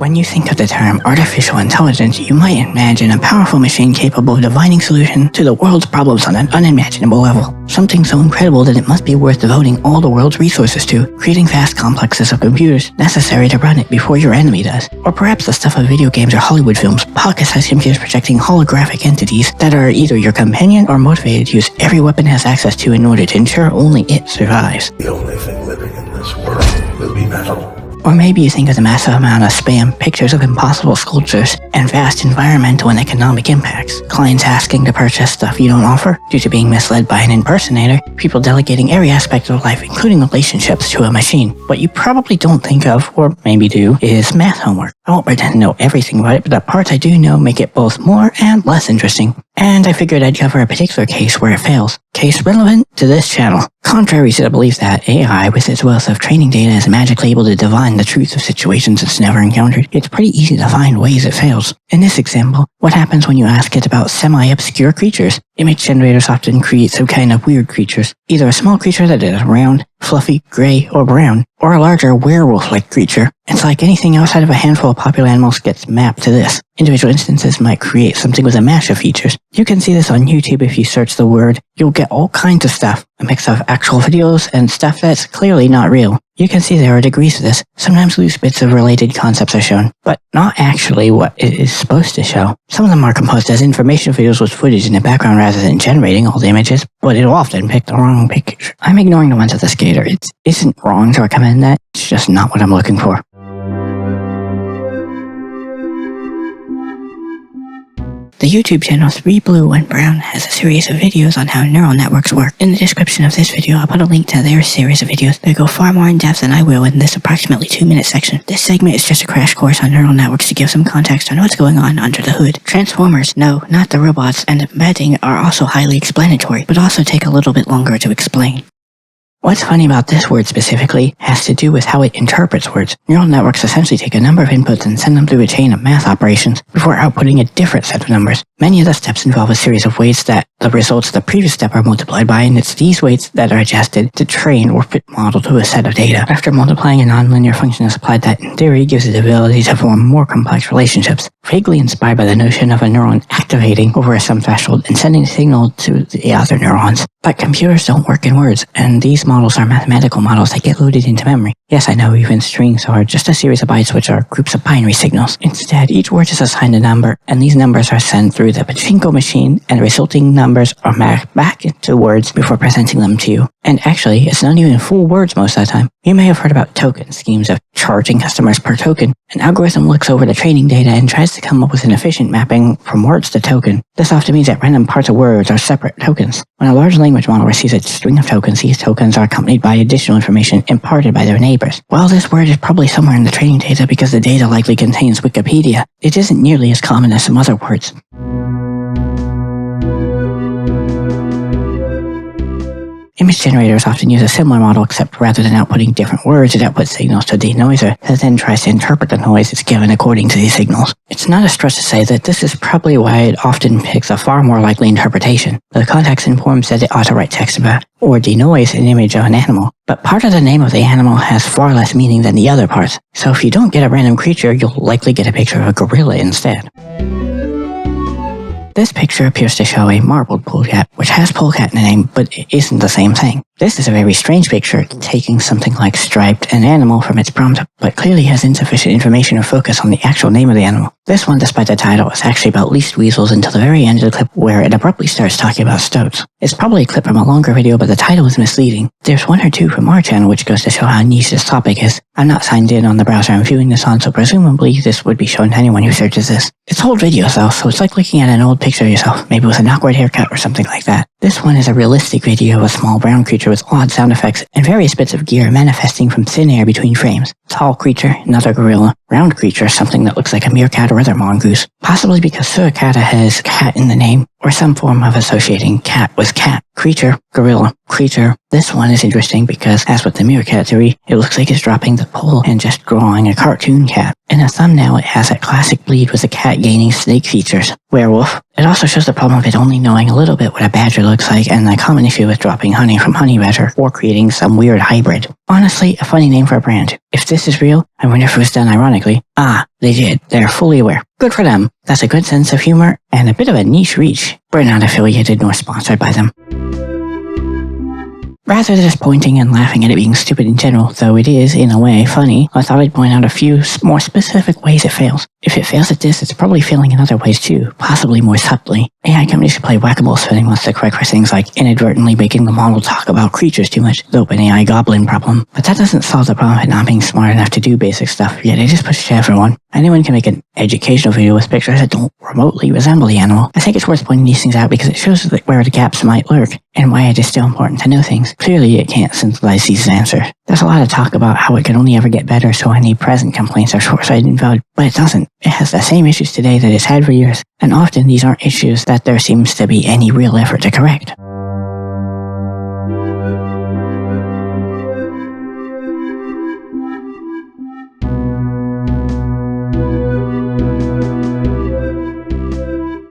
When you think of the term artificial intelligence, you might imagine a powerful machine capable of divining solutions to the world's problems on an unimaginable level. Something so incredible that it must be worth devoting all the world's resources to, creating vast complexes of computers necessary to run it before your enemy does. Or perhaps the stuff of video games or Hollywood films, pocket-sized computers projecting holographic entities that are either your companion or motivated to use every weapon it has access to in order to ensure only it survives. The only thing living in this world will be metal. Or maybe you think of the massive amount of spam, pictures of impossible sculptures, and vast environmental and economic impacts. Clients asking to purchase stuff you don't offer due to being misled by an impersonator. People delegating every aspect of life, including relationships, to a machine. What you probably don't think of, or maybe do, is math homework. I won't pretend to know everything about it, but the parts I do know make it both more and less interesting. And I figured I'd cover a particular case where it fails. Case relevant to this channel. Contrary to the belief that AI, with its wealth of training data, is magically able to divine the truth of situations it's never encountered, it's pretty easy to find ways it fails. In this example, what happens when you ask it about semi-obscure creatures? Image generators often create some kind of weird creatures. Either a small creature that is round, fluffy, gray, or brown, or a larger werewolf-like creature. It's like anything outside of a handful of popular animals gets mapped to this. Individual instances might create something with a mash of features. You can see this on YouTube if you search the word. You'll get all kinds of stuff. A mix of actual videos and stuff that's clearly not real. You can see there are degrees to this. Sometimes loose bits of related concepts are shown, but not actually what it is supposed to show. Some of them are composed as information videos with footage in the background rather than generating all the images, but it'll often pick the wrong picture. I'm ignoring the ones of the skater. It isn't wrong to recommend that. It's just not what I'm looking for. The YouTube channel 3 Blue 1 Brown has a series of videos on how neural networks work. In the description of this video, I'll put a link to their series of videos that go far more in depth than I will in this approximately 2-minute section. This segment is just a crash course on neural networks to give some context on what's going on under the hood. Transformers, no, not the robots, and embedding are also highly explanatory, but also take a little bit longer to explain. What's funny about this word specifically has to do with how it interprets words. Neural networks essentially take a number of inputs and send them through a chain of math operations before outputting a different set of numbers. Many of the steps involve a series of weights that the results of the previous step are multiplied by, and it's these weights that are adjusted to train or fit model to a set of data. After multiplying, a nonlinear function is applied that, in theory, gives it the ability to form more complex relationships, vaguely inspired by the notion of a neuron activating over some threshold and sending a signal to the other neurons. But computers don't work in words, and these models are mathematical models that get loaded into memory. Yes, I know, even strings are just a series of bytes which are groups of binary signals. Instead, each word is assigned a number, and these numbers are sent through the pachinko machine, and the resulting numbers are mapped back into words before presenting them to you. And actually, it's not even full words most of the time. You may have heard about token schemes of charging customers per token. An algorithm looks over the training data and tries to come up with an efficient mapping from words to token. This often means that random parts of words are separate tokens. When a large language model receives a string of tokens, these tokens are accompanied by additional information imparted by their neighbors. While this word is probably somewhere in the training data because the data likely contains Wikipedia, it isn't nearly as common as some other words. Image generators often use a similar model, except rather than outputting different words, it outputs signals to a denoiser that then tries to interpret the noise it's given according to these signals. It's not a stretch to say that this is probably why it often picks a far more likely interpretation. The context informs that it ought to write text about or denoise an image of an animal, but part of the name of the animal has far less meaning than the other parts. So if you don't get a random creature, you'll likely get a picture of a gorilla instead. This picture appears to show a marbled polecat, which has polecat in the name, but it isn't the same thing. This is a very strange picture, taking something like striped an animal from its prompt, but clearly has insufficient information or focus on the actual name of the animal. This one, despite the title, is actually about least weasels until the very end of the clip where it abruptly starts talking about stoats. It's probably a clip from a longer video, but the title is misleading. There's one or two from our channel which goes to show how niche this topic is. I'm not signed in on the browser I'm viewing this on, so presumably this would be shown to anyone who searches this. It's old videos though, so it's like looking at an old picture of yourself, maybe with an awkward haircut or something like that. This one is a realistic video of a small brown creature with odd sound effects and various bits of gear manifesting from thin air between frames. Tall creature, another gorilla. Round creature, something that looks like a meerkat or other mongoose. Possibly because suricata has cat in the name, or some form of associating cat with cat. Creature, gorilla, creature. This one is interesting because, as with the meerkat theory, it looks like it's dropping the pole and just drawing a cartoon cat. In the thumbnail, it has a classic bleed with the cat gaining snake features. Werewolf. It also shows the problem of it only knowing a little bit what a badger looks like and the common issue with dropping honey from honey badger or creating some weird hybrid. Honestly, a funny name for a brand. If this is real, I wonder if it was done ironically. Ah, they did. They're fully aware. Good for them. That's a good sense of humor and a bit of a niche reach. We're not affiliated nor sponsored by them. Rather than just pointing and laughing at it being stupid in general, though it is, in a way, funny, I thought I'd point out a few more specific ways it fails. If it fails at this, it's probably failing in other ways too, possibly more subtly. AI companies should play whack-a-mole spending wants to correct for things like inadvertently making the model talk about creatures too much, the OpenAI goblin problem. But that doesn't solve the problem of it not being smart enough to do basic stuff, yet it just pushes to everyone. Anyone can make an educational video with pictures that don't remotely resemble the animal. I think it's worth pointing these things out because it shows where the gaps might lurk, and why it is still important to know things. Clearly, it can't synthesize these answers. There's a lot of talk about how it can only ever get better, so any present complaints are short-sighted and invalid, but it doesn't. It has the same issues today that it's had for years, and often these aren't issues that there seems to be any real effort to correct.